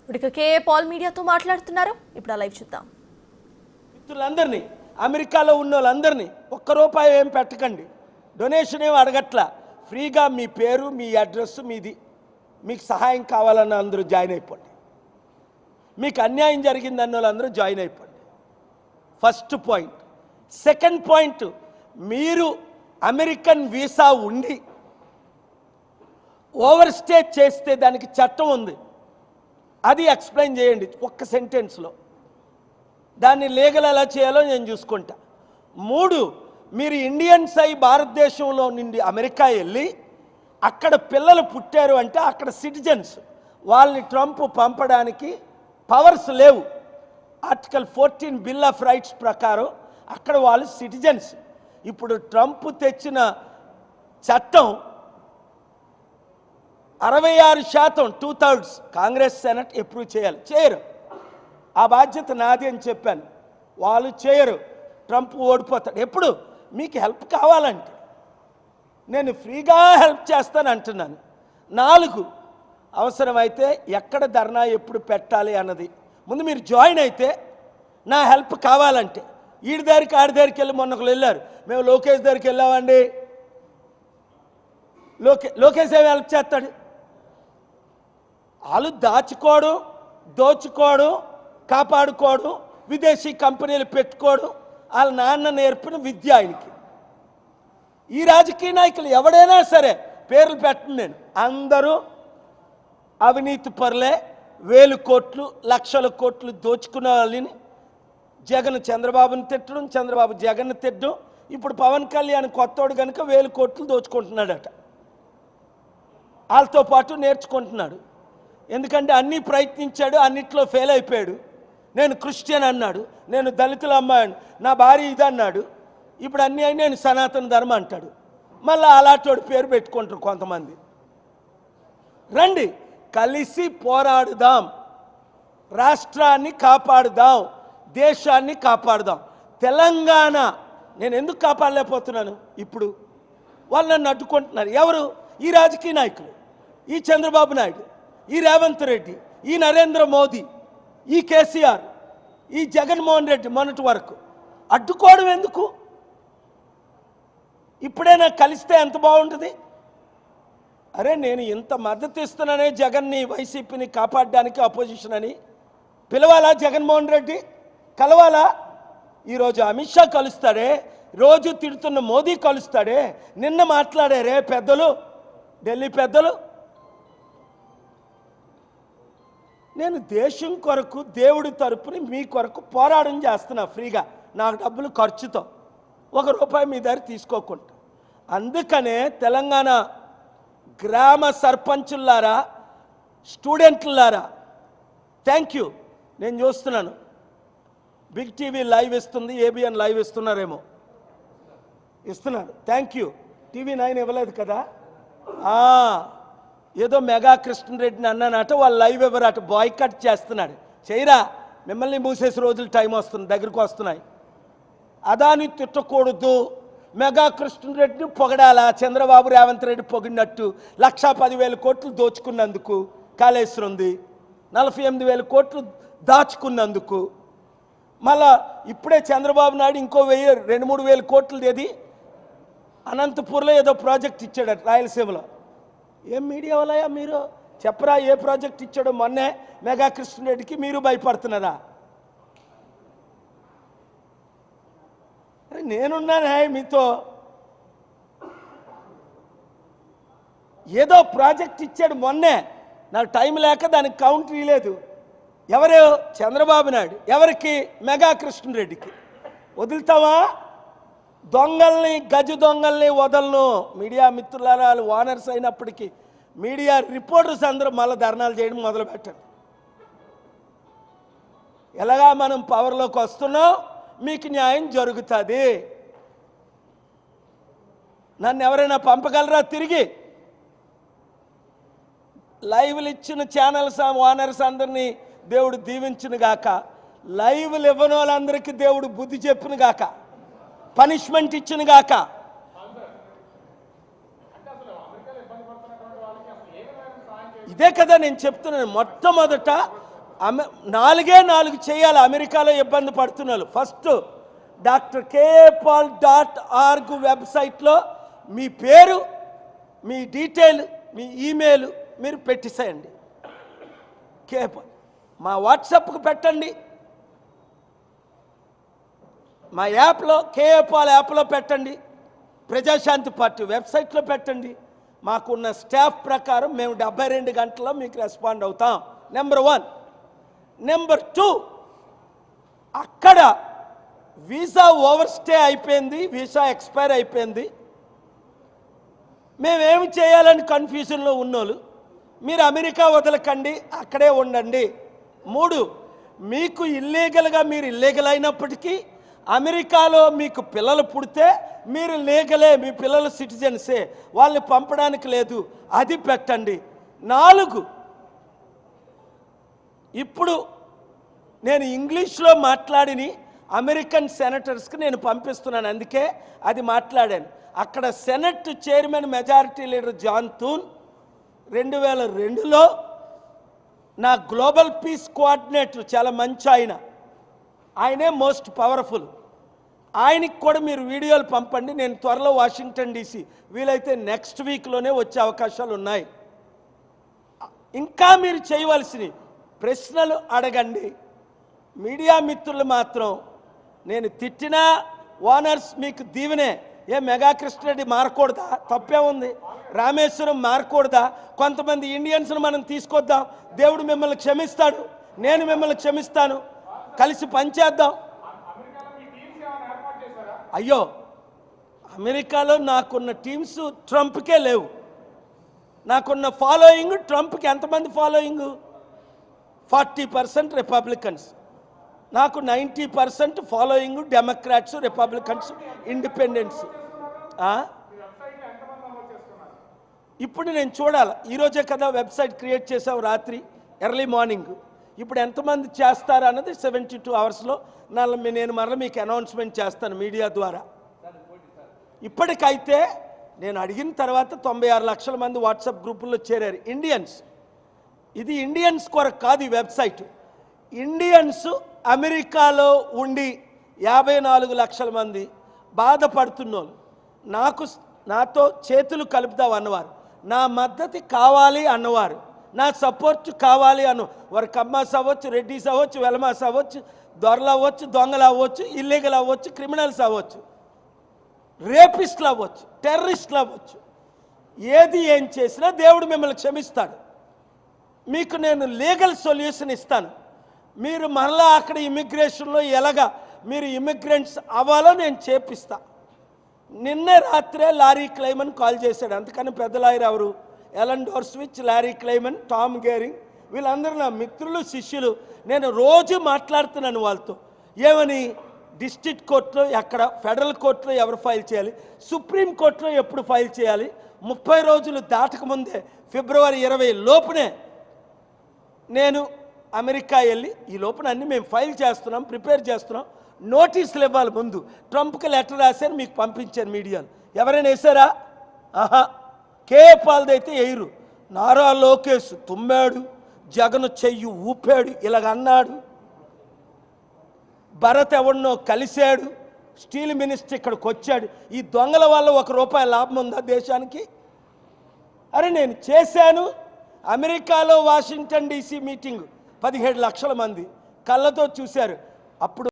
ఇప్పుడు KA Paul మీడియాతో మాట్లాడుతున్నారు. ఇప్పుడు లైవ్ చూద్దాం. మిత్రులందరినీ, అమెరికాలో ఉన్న వాళ్ళందరినీ ఒక్క రూపాయి ఏం పెట్టకండి, డొనేషన్ ఏమి అడగట్లా, ఫ్రీగా మీ పేరు, మీ అడ్రస్, మీది, మీకు సహాయం కావాలన్న అందరూ జాయిన్ అయిపోండి. మీకు అన్యాయం జరిగిందన్న వాళ్ళందరూ జాయిన్ అయిపోండి. First point. సెకండ్ పాయింట్, మీరు అమెరికన్ వీసా ఉండి ఓవర్ స్టే చేస్తే దానికి చట్టం ఉంది, అది ఎక్స్ప్లెయిన్ చేయండి ఒక్క సెంటెన్స్లో. దాన్ని లీగల్ ఎలా చేయాలో నేను చూసుకుంటా. 3, మీరు ఇండియన్స్ అయి భారతదేశంలో నుండి అమెరికా వెళ్ళి అక్కడ పిల్లలు పుట్టారు అంటే అక్కడ సిటిజన్స్, వాళ్ళని ట్రంప్ పంపడానికి పవర్స్ లేవు. ఆర్టికల్ 14 బిల్ ఆఫ్ రైట్స్ ప్రకారం అక్కడ వాళ్ళు సిటిజన్స్. ఇప్పుడు ట్రంప్ తెచ్చిన చట్టం 66%, 2/3 కాంగ్రెస్ సెనెట్ అప్రూవ్ చేయాలి. చేయరు. ఆ బాధ్యత నాది అని చెప్పాను. వాళ్ళు చేయరు. ట్రంప్ ఓడిపోతాడు. ఎప్పుడు మీకు హెల్ప్ కావాలంటే నేను ఫ్రీగా హెల్ప్ చేస్తాను అంటున్నాను. 4, అవసరమైతే ఎక్కడ ధర్నా ఎప్పుడు పెట్టాలి అన్నది ముందు మీరు జాయిన్ అయితే, నా హెల్ప్ కావాలంటే ఈడి దగ్గరికి ఆడి దగ్గరికి వెళ్ళి మొన్న ఒకరు వెళ్ళారు, మేము లోకేష్ దగ్గరికి వెళ్ళామండి. లోకేష్ ఏమి హెల్ప్ చేస్తాడు? వాళ్ళు దాచుకోవడం, దోచుకోవడం, కాపాడుకోవడం, విదేశీ కంపెనీలు పెట్టుకోవడం వాళ్ళ నాన్న నేర్పిన విద్య ఆయనకి. ఈ రాజకీయ నాయకులు ఎవడైనా సరే పేర్లు పెట్టను నేను, అందరూ అవినీతి పరులే. 1000 కోట్లు 1,00,000 కోట్లు దోచుకున్న వాళ్ళని జగన్ చంద్రబాబుని తిట్టడం, చంద్రబాబు జగన్ తిట్టడం. ఇప్పుడు పవన్ కళ్యాణ్ కొత్తోడు కనుక 1000 కోట్లు దోచుకుంటున్నాడట. వాళ్ళతో పాటు నేర్చుకుంటున్నాడు. ఎందుకంటే అన్నీ ప్రయత్నించాడు, అన్నిట్లో ఫెయిల్ అయిపోయాడు. నేను క్రిస్టియన్ అన్నాడు, నేను దళితుల అమ్మాయి, నా భార్య ఇది అన్నాడు. ఇప్పుడు అన్నీ అయి నేను సనాతన ధర్మం అంటాడు. మళ్ళీ అలాంటి పేరు పెట్టుకుంటారు కొంతమంది. రండి, కలిసి పోరాడుదాం, రాష్ట్రాన్ని కాపాడుదాం, దేశాన్ని కాపాడుదాం. తెలంగాణ నేను ఎందుకు కాపాడలేకపోతున్నాను? ఇప్పుడు వాళ్ళు నన్ను అడ్డుకుంటున్నారు. ఎవరు? ఈ రాజకీయ నాయకులు, ఈ చంద్రబాబు నాయుడు, ఈ రేవంత్ రెడ్డి, ఈ నరేంద్ర మోదీ, ఈ కేసీఆర్, ఈ జగన్మోహన్ రెడ్డి. మొన్నటి వరకు అడ్డుకోవడం ఎందుకు? ఇప్పుడైనా కలిస్తే ఎంత బాగుంటుంది. అరే, నేను ఇంత మద్దతు ఇస్తున్నానే జగన్ని, వైసీపీని కాపాడడానికి, అపోజిషన్ అని పిలవాలా? జగన్మోహన్ రెడ్డి కలవాలా? ఈరోజు అమిత్ షా కలుస్తాడే, రోజు తిడుతున్న మోదీ కలుస్తాడే. నిన్న మాట్లాడారే పెద్దలు, ఢిల్లీ పెద్దలు. నేను దేశం కొరకు, దేవుడి తరపుని మీ కొరకు పోరాటం చేస్తున్నా ఫ్రీగా, నాకు డబ్బులు ఖర్చుతో, 1 రూపాయి మీ దగ్గర తీసుకోకుండా. అందుకనే తెలంగాణ గ్రామ సర్పంచులారా, స్టూడెంట్లారా, థ్యాంక్ యూ. నేను చూస్తున్నాను బిగ్ టీవీ లైవ్ ఇస్తుంది, ఏబిఎన్ లైవ్ ఇస్తున్నారేమో, ఇస్తున్నారు. Thank you. TV9 ఇవ్వలేదు కదా. ఏదో మెగా కృష్ణరెడ్డిని అన్నానట, వాళ్ళు లైవ్ ఇవ్వరట, బాయ్కట్ చేస్తున్నాడు. చేయరా, మిమ్మల్ని మూసేసి రోజులు టైం వస్తుంది, దగ్గరకు వస్తున్నాయి. అదాని తిట్టకూడదు, మెగా కృష్ణరెడ్డిని పొగడాలా? చంద్రబాబు రేవంత్ రెడ్డి పొగిడినట్టు 1,10,000 కోట్లు దోచుకున్నందుకు కాళేశ్వరంది, 48,000 కోట్లు దాచుకున్నందుకు. మళ్ళా ఇప్పుడే చంద్రబాబు నాయుడు ఇంకో 2-3 కోట్లు ఏది అనంతపూర్లో ఏదో ప్రాజెక్ట్ ఇచ్చాడు రాయలసీమలో. ఏం మీడియా వాళ్ళయా మీరు? చెప్పరా ఏ ప్రాజెక్ట్ ఇచ్చాడో మొన్నే మెగా కృష్ణరెడ్డికి. మీరు భయపడుతున్నారా? అరే, నేనున్నానే మీతో. ఏదో ప్రాజెక్ట్ ఇచ్చాడు మొన్నే, నాకు టైం లేక దానికి కౌంటర్ ఇవ్వలేదు. ఎవరు? చంద్రబాబు నాయుడు. ఎవరికి? మెగా కృష్ణరెడ్డికి. వదులుతావా? దొంగల్ని, గజ దొంగల్ని వదలను. మీడియా మిత్రులారా, వాళ్ళు ఓనర్స్ అయినప్పటికీ మీడియా రిపోర్టర్స్ అందరూ మళ్ళీ ధర్నాలు చేయడం మొదలు పెట్టండి. ఎలాగా మనం పవర్లోకి వస్తున్నాం, మీకు న్యాయం జరుగుతుంది. నన్ను ఎవరైనా పంపగలరా తిరిగి? లైవ్లు ఇచ్చిన ఛానల్స్ ఓనర్స్ అందరినీ దేవుడు దీవించిన గాక, లైవ్లు ఇవ్వని వాళ్ళందరికీ దేవుడు బుద్ధి చెప్పిన గాక, పనిష్మెంట్ ఇచ్చిన గాక. ఇదే కదా నేను చెప్తున్నాను. మొట్టమొదట నాలుగు చేయాలి అమెరికాలో ఇబ్బంది పడుతున్నారు. ఫస్ట్ drkpaul.org వెబ్సైట్లో మీ పేరు, మీ డీటెయిల్, మీ ఈమెయిల్ మీరు పెట్టేసేయండి. కేపాల్ మా వాట్సాప్కు పెట్టండి, మా యాప్లో కేపాల్ యాప్లో పెట్టండి, ప్రజాశాంతి పార్టీ వెబ్సైట్లో పెట్టండి. మాకున్న స్టాఫ్ ప్రకారం మేము 72 గంటల్లో మీకు రెస్పాండ్ అవుతాం. నెంబర్ 1. నెంబర్ 2, అక్కడ వీసా ఓవర్ స్టే అయిపోయింది, వీసా ఎక్స్పైర్ అయిపోయింది, మేమేమి చేయాలని కన్ఫ్యూజన్లో ఉన్నోళ్ళు మీరు అమెరికా వదలకండి, అక్కడే ఉండండి. 3, మీకు ఇల్లీగల్గా మీరు ఇల్లీగల్ అయినప్పటికీ అమెరికాలో మీకు పిల్లలు పుడితే మీరు లీగలే, మీ పిల్లలు సిటిజన్సే, వాళ్ళని పంపడానికి లేదు, అది పెట్టండి. 4, ఇప్పుడు నేను ఇంగ్లీష్లో మాట్లాడిని అమెరికన్ సెనేటర్స్కి నేను పంపిస్తున్నాను, అందుకే అది మాట్లాడాను. అక్కడ senate chairman majority leader John Thune 2002లో నా గ్లోబల్ పీస్ కోఆర్డినేటర్, చాలా మంచి ఆయనే మోస్ట్ పవర్ఫుల్, ఆయనకి కూడా మీరు వీడియోలు పంపండి. నేను త్వరలో వాషింగ్టన్ డీసీ, వీలైతే నెక్స్ట్ వీక్లోనే వచ్చే అవకాశాలు ఉన్నాయి. ఇంకా మీరు చేయవలసినవి ప్రశ్నలు అడగండి. మీడియా మిత్రులు మాత్రం నేను తిట్టినా ఓనర్స్ మీకు దీవెనే. మెగా కృష్ణరెడ్డి మారకూడదా? తప్పే ఉంది. రామేశ్వరం మారకూడదా? కొంతమంది ఇండియన్స్ను మనం తీసుకొద్దాం, దేవుడు మిమ్మల్ని క్షమిస్తాడు, నేను మిమ్మల్ని క్షమిస్తాను, కలిసి పనిచేద్దాం. అయ్యో, అమెరికాలో నాకున్న టీమ్స్ ట్రంప్కే లేవు. నాకున్న ఫాలోయింగ్ ట్రంప్కి ఎంతమంది ఫాలోయింగ్? 40% రిపబ్లికన్స్, నాకు 90% ఫాలోయింగ్ డెమోక్రాట్స్, రిపబ్లికన్స్, ఇండిపెండెంట్స్. ఇప్పుడు నేను చూడాలి, ఈరోజే కదా వెబ్సైట్ క్రియేట్ చేసాం రాత్రి ఎర్లీ మార్నింగ్. ఇప్పుడు ఎంతమంది చేస్తారు అన్నది 72 అవర్స్లో నేను మరలా మీకు అనౌన్స్మెంట్ చేస్తాను మీడియా ద్వారా. ఇప్పటికైతే నేను అడిగిన తర్వాత 96 లక్షల మంది వాట్సాప్ గ్రూపుల్లో చేరారు ఇండియన్స్. ఇది ఇండియన్స్ కొరకు కాదు ఈ వెబ్సైట్. ఇండియన్స్ అమెరికాలో ఉండి 54 లక్షల మంది బాధపడుతున్నోళ్ళు నాతో చేతులు కలుపుదాం అన్నవారు, నా మద్దతు కావాలి అన్నవారు, నా సపోర్ట్ కావాలి వారు కమ్మాస్ అవ్వచ్చు, రెడ్డిస్ అవ్వచ్చు, వెలమాస్ అవ్వచ్చు, దొరలు అవ్వచ్చు, దొంగలు అవ్వచ్చు, ఇల్లీగల్ అవ్వచ్చు, క్రిమినల్స్ అవ్వచ్చు, రేపిస్టులు అవ్వచ్చు, టెర్రరిస్టులు అవ్వచ్చు, ఏం చేసినా దేవుడు మిమ్మల్ని క్షమిస్తాడు. మీకు నేను లీగల్ సొల్యూషన్ ఇస్తాను. మీరు మరలా అక్కడ ఇమిగ్రేషన్లో ఎలాగా మీరు ఇమిగ్రెంట్స్ అవ్వాలో నేను చేపిస్తా. నిన్నే రాత్రే లారీ క్లైమన్ కాల్ చేశాడు. అందుకని పెద్ద లాయర్ ఎవరు? ఎలన్ డోర్స్విచ్, లారీ క్లైమన్, టామ్ గేరింగ్, వీళ్ళందరూ నా మిత్రులు, శిష్యులు. నేను రోజు మాట్లాడుతున్నాను వాళ్ళతో. ఏమని? డిస్ట్రిక్ట్ కోర్టులో ఎక్కడ, ఫెడరల్ కోర్టులో ఎవరు ఫైల్ చేయాలి, సుప్రీం కోర్టులో ఎప్పుడు ఫైల్ చేయాలి, 30 రోజులు దాటకముందే ఫిబ్రవరి 20 లోపునే నేను అమెరికా వెళ్ళి ఈ లోపల అన్నీ మేము ఫైల్ చేస్తున్నాం, ప్రిపేర్ చేస్తున్నాం, నోటీసులు ఇవ్వాలి. ముందు ట్రంప్కి లెటర్ రాశారు, మీకు పంపించారు మీడియాలో. ఎవరైనా వేసారా? కేపాల్ది అయితే వేయరు. నారా లోకేష్ తుమ్మాడు, జగన్ చెయ్యి ఊపాడు, ఇలాగన్నాడు. భరత్ ఎవరినో కలిశాడు, స్టీల్ మినిస్టర్ ఇక్కడికి వచ్చాడు. ఈ దొంగల వల్ల ₹1 లాభం ఉందా దేశానికి? అరే నేను చేశాను. అమెరికాలో వాషింగ్టన్ డీసీ మీటింగ్ 17 లక్షల మంది కళ్ళతో చూశారు. అప్పుడు